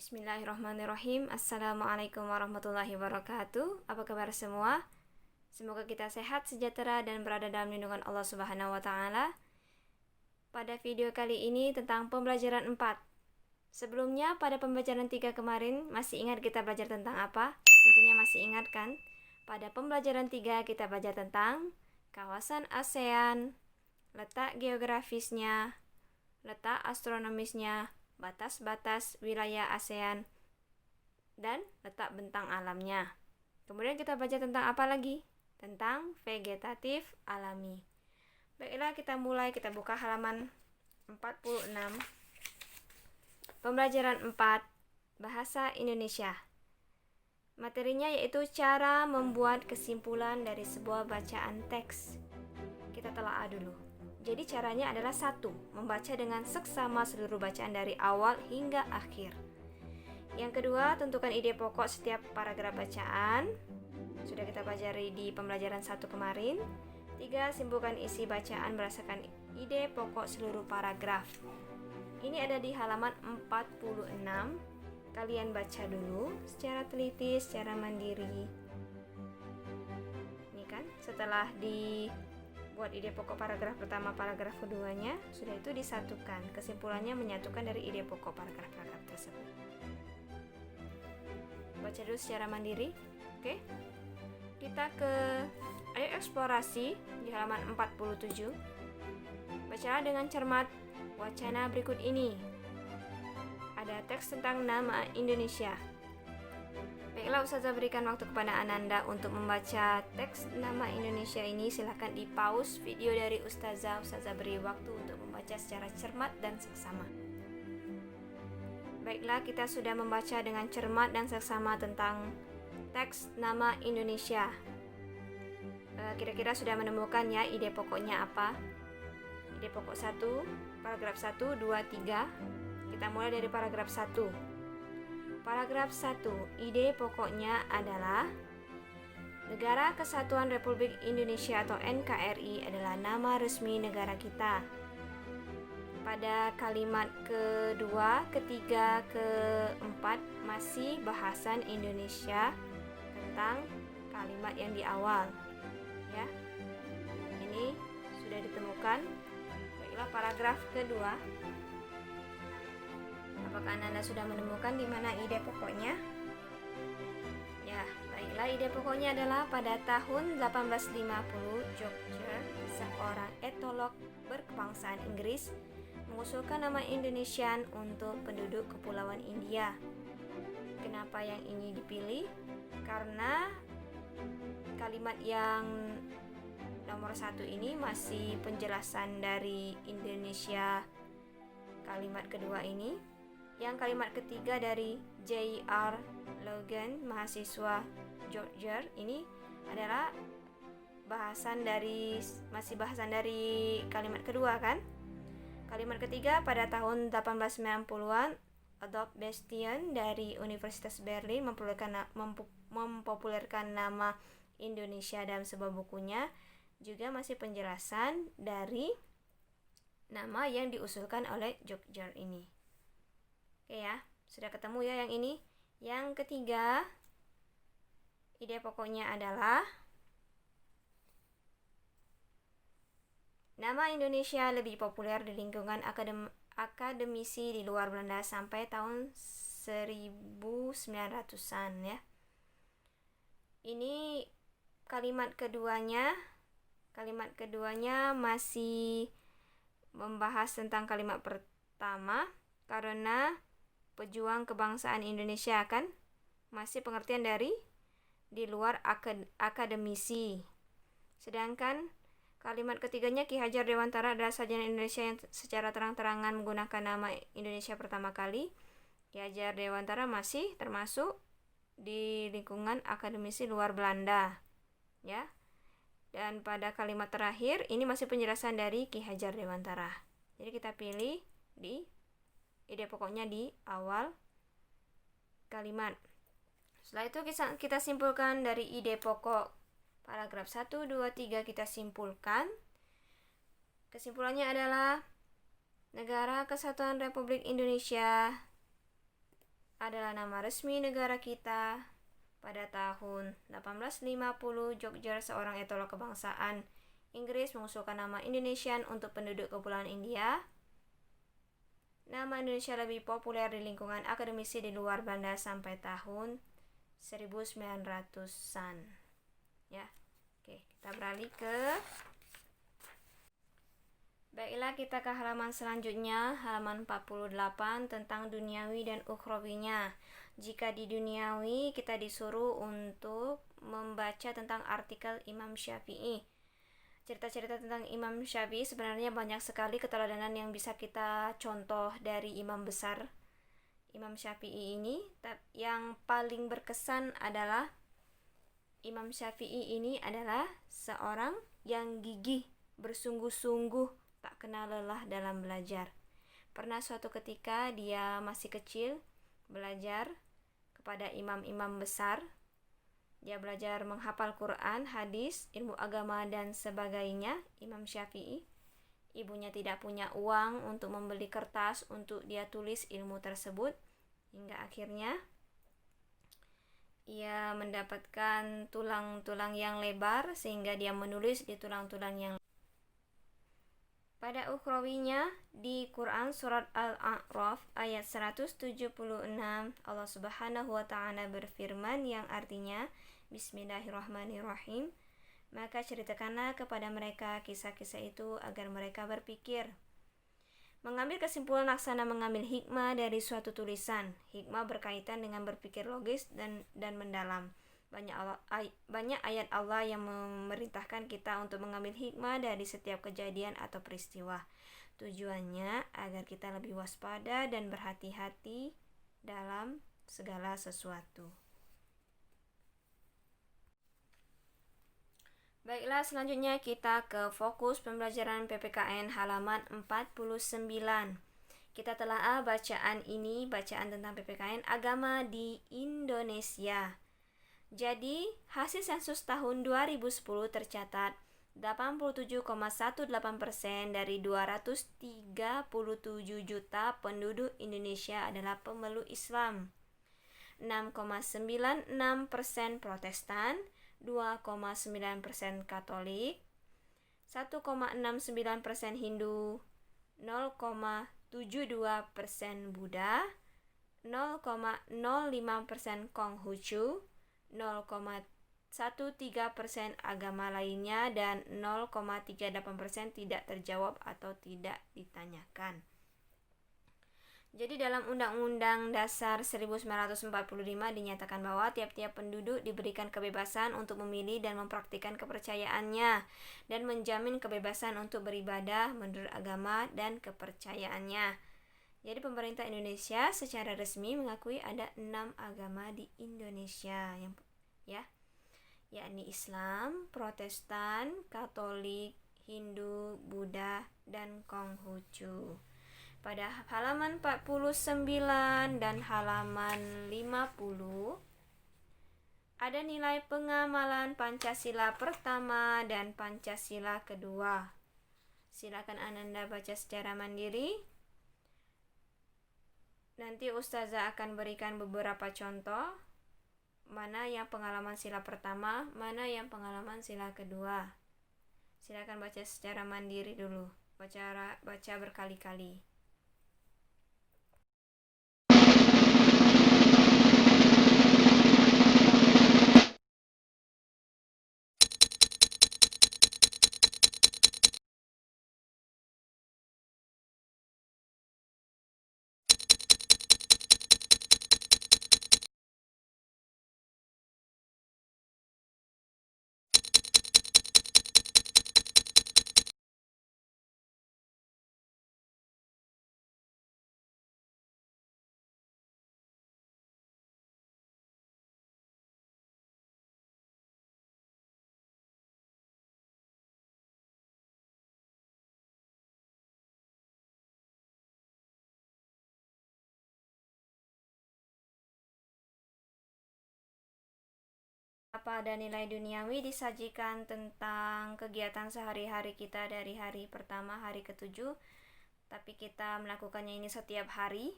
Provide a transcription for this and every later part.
Bismillahirrahmanirrahim. Assalamualaikum warahmatullahi wabarakatuh. Apa kabar semua? Semoga kita sehat, sejahtera, dan berada dalam lindungan Allah Subhanahu wa Ta'ala. Pada video kali ini tentang pembelajaran 4. Sebelumnya, pada pembelajaran 3 kemarin, masih ingat kita belajar tentang apa? Tentunya masih ingat kan? Pada pembelajaran 3 kita belajar tentang kawasan ASEAN, letak geografisnya, letak astronomisnya, batas-batas wilayah ASEAN, dan letak bentang alamnya. Kemudian kita baca tentang apa lagi? Tentang vegetatif alami. Baiklah, kita mulai. Kita buka halaman 46. Pembelajaran 4, Bahasa Indonesia. Materinya yaitu cara membuat kesimpulan dari sebuah bacaan teks. Kita telaah dulu. Jadi caranya adalah 1. Membaca dengan seksama seluruh bacaan dari awal hingga akhir. Yang kedua, tentukan ide pokok setiap paragraf bacaan. Sudah kita pelajari di pembelajaran 1 kemarin. 3. Simpulkan isi bacaan berdasarkan ide pokok seluruh paragraf. Ini ada di halaman 46. Kalian baca dulu secara teliti, secara mandiri. Ini kan, setelah buat ide pokok paragraf pertama, paragraf keduanya, sudah itu disatukan. Kesimpulannya menyatukan dari ide pokok paragraf-paragraf tersebut. Baca dulu secara mandiri. Oke. Kita ayo eksplorasi di halaman 47. Bacalah dengan cermat wacana berikut ini. Ada teks tentang nama Indonesia. Baiklah, Ustazah berikan waktu kepada Ananda untuk membaca teks nama Indonesia ini. Silahkan di pause video dari Ustazah. Ustazah beri waktu untuk membaca secara cermat dan seksama. Baiklah, kita sudah membaca dengan cermat dan seksama tentang teks nama Indonesia. Kira-kira sudah menemukan ya ide pokoknya apa? Ide pokok 1, paragraf 1, 2, 3. Kita mulai dari paragraf 1. Paragraf 1, ide pokoknya adalah Negara Kesatuan Republik Indonesia atau NKRI adalah nama resmi negara kita. Pada kalimat kedua, ketiga, keempat masih bahasan Indonesia tentang kalimat yang di awal. Ya. Ini sudah ditemukan. Baiklah, paragraf kedua. Apakah Anda sudah menemukan di mana ide pokoknya? Ya, baiklah, ide pokoknya adalah pada tahun 1850, George, seorang etolog berkebangsaan Inggris, mengusulkan nama Indonesian untuk penduduk Kepulauan India. Kenapa yang ini dipilih? Karena kalimat yang nomor 1 ini masih penjelasan dari Indonesia. Kalimat kedua ini. Yang kalimat ketiga dari J.R. Logan, mahasiswa Georgia, ini adalah masih bahasan dari kalimat kedua kan? Kalimat ketiga pada tahun 1890-an, Adolf Bastian dari Universitas Berlin mempopulerkan nama Indonesia dalam sebuah bukunya. Juga masih penjelasan dari nama yang diusulkan oleh Georgia ini. Oke ya, sudah ketemu ya yang ini. Yang ketiga, ide pokoknya adalah nama Indonesia lebih populer di lingkungan akademisi di luar Belanda sampai tahun 1900-an ya. Ini kalimat keduanya masih membahas tentang kalimat pertama karena pejuang kebangsaan Indonesia kan masih pengertian dari di luar akademisi. Sedangkan kalimat ketiganya, Ki Hajar Dewantara adalah sarjana Indonesia yang secara terang-terangan menggunakan nama Indonesia pertama kali. Ki Hajar Dewantara masih termasuk di lingkungan akademisi luar Belanda ya. Dan pada kalimat terakhir ini masih penjelasan dari Ki Hajar Dewantara. Jadi kita pilih di ide pokoknya di awal kalimat. Setelah itu kita simpulkan dari ide pokok paragraf 1, 2, 3 kita simpulkan. Kesimpulannya adalah Negara Kesatuan Republik Indonesia adalah nama resmi negara kita. Pada tahun 1850, George, seorang etolog kebangsaan Inggris, mengusulkan nama Indonesian untuk penduduk Kepulauan India. Nama Indonesia lebih populer di lingkungan akademisi di luar Belanda sampai tahun 1900-an. Ya. Oke, kita beralih ke Baiklah, kita ke halaman selanjutnya, halaman 48 tentang duniawi dan ukhrawinya. Jika di duniawi, kita disuruh untuk membaca tentang artikel Imam Syafi'i. Cerita-cerita tentang Imam Syafi'i sebenarnya banyak sekali keteladanan yang bisa kita contoh dari imam besar Imam Syafi'i ini. Yang paling berkesan adalah Imam Syafi'i ini adalah seorang yang gigih, bersungguh-sungguh, tak kenal lelah dalam belajar. Pernah suatu ketika dia masih kecil belajar kepada imam-imam besar. Dia belajar menghafal Quran, hadis, ilmu agama, dan sebagainya. Imam Syafi'i, ibunya tidak punya uang untuk membeli kertas untuk dia tulis ilmu tersebut, hingga akhirnya ia mendapatkan tulang-tulang yang lebar sehingga dia menulis di tulang-tulang yang pada ukhrawinya di Quran surat Al-A'raf ayat 176, Allah Subhanahu wa taala berfirman yang artinya Bismillahirrahmanirrahim, maka ceritakanlah kepada mereka kisah-kisah itu agar mereka berpikir. Mengambil kesimpulan laksana mengambil hikmah dari suatu tulisan. Hikmah berkaitan dengan berpikir logis dan mendalam. Banyak ayat Allah yang memerintahkan kita untuk mengambil hikmah dari setiap kejadian atau peristiwa. Tujuannya agar kita lebih waspada dan berhati-hati dalam segala sesuatu. Baiklah, selanjutnya kita ke fokus pembelajaran PPKN halaman 49. Kita telah bacaan tentang PPKN agama di Indonesia. Jadi, hasil sensus tahun 2010 tercatat 87,18% dari 237 juta penduduk Indonesia adalah pemeluk Islam. 6,96% Protestan, 2,9% Katolik, 1,69% Hindu, 0,72% Buddha, 0,05% Konghucu, 0,13% agama lainnya, dan 0,38% tidak terjawab atau tidak ditanyakan. Jadi dalam Undang-Undang Dasar 1945 dinyatakan bahwa tiap-tiap penduduk diberikan kebebasan untuk memilih dan mempraktikkan kepercayaannya dan menjamin kebebasan untuk beribadah menurut agama dan kepercayaannya. Jadi pemerintah Indonesia secara resmi mengakui ada 6 agama di Indonesia, yakni Islam, Protestan, Katolik, Hindu, Buddha, dan Konghucu. Pada halaman 49 dan halaman 50 ada nilai pengamalan Pancasila pertama dan Pancasila kedua. Silakan Ananda baca secara mandiri. Nanti Ustazah akan berikan beberapa contoh, mana yang pengalaman sila pertama, mana yang pengalaman sila kedua. Silakan baca secara mandiri dulu, baca berkali-kali. Pada nilai duniawi disajikan tentang kegiatan sehari-hari kita dari hari pertama hari ke-7, tapi kita melakukannya ini setiap hari.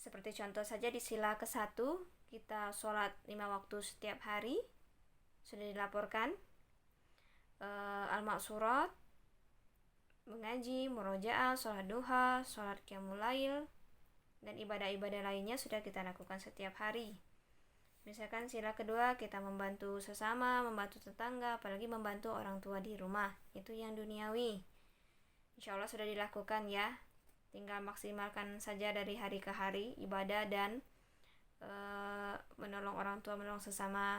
Seperti contoh saja di sila ke-1, kita sholat 5 waktu setiap hari, sudah dilaporkan. Al-Maqsurat, mengaji, murojaah, sholat duha, sholat qiyamul lail, dan ibadah-ibadah lainnya sudah kita lakukan setiap hari. Misalkan sila kedua, kita membantu sesama, membantu tetangga, apalagi membantu orang tua di rumah. Itu yang duniawi. Insya Allah sudah dilakukan ya. Tinggal maksimalkan saja dari hari ke hari ibadah dan menolong orang tua, menolong sesama.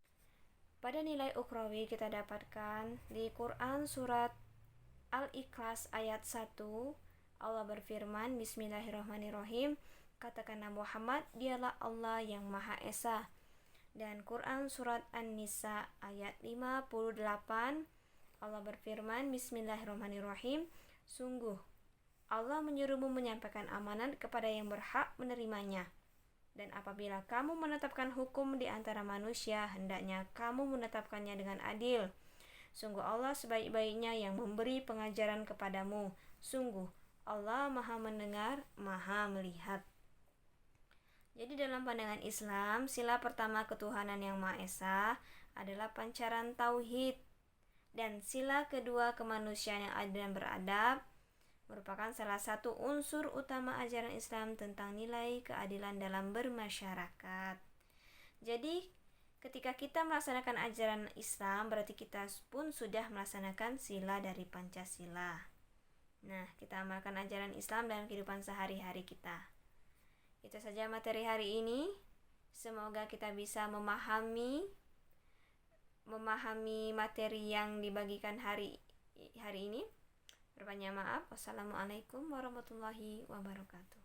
Pada nilai ukhrawi kita dapatkan di Quran surat Al-Ikhlas ayat 1, Allah berfirman, Bismillahirrahmanirrahim, katakanlah Muhammad, dialah Allah yang Maha Esa. Dan Quran surat An-Nisa ayat 58, Allah berfirman, Bismillahirrahmanirrahim, sungguh Allah menyuruhmu menyampaikan amanat kepada yang berhak menerimanya. Dan apabila kamu menetapkan hukum di antara manusia, hendaknya kamu menetapkannya dengan adil. Sungguh Allah sebaik-baiknya yang memberi pengajaran kepadamu. Sungguh Allah Maha mendengar, Maha melihat. Jadi dalam pandangan Islam, sila pertama ketuhanan yang Maha Esa adalah pancaran tauhid. Dan sila kedua kemanusiaan yang adil dan beradab merupakan salah satu unsur utama ajaran Islam tentang nilai keadilan dalam bermasyarakat. Jadi ketika kita melaksanakan ajaran Islam, berarti kita pun sudah melaksanakan sila dari Pancasila. Nah, kita amalkan ajaran Islam dalam kehidupan sehari-hari kita. Itu saja materi hari ini. Semoga kita bisa memahami materi yang dibagikan hari ini. Berbanyak maaf. Wassalamualaikum warahmatullahi wabarakatuh.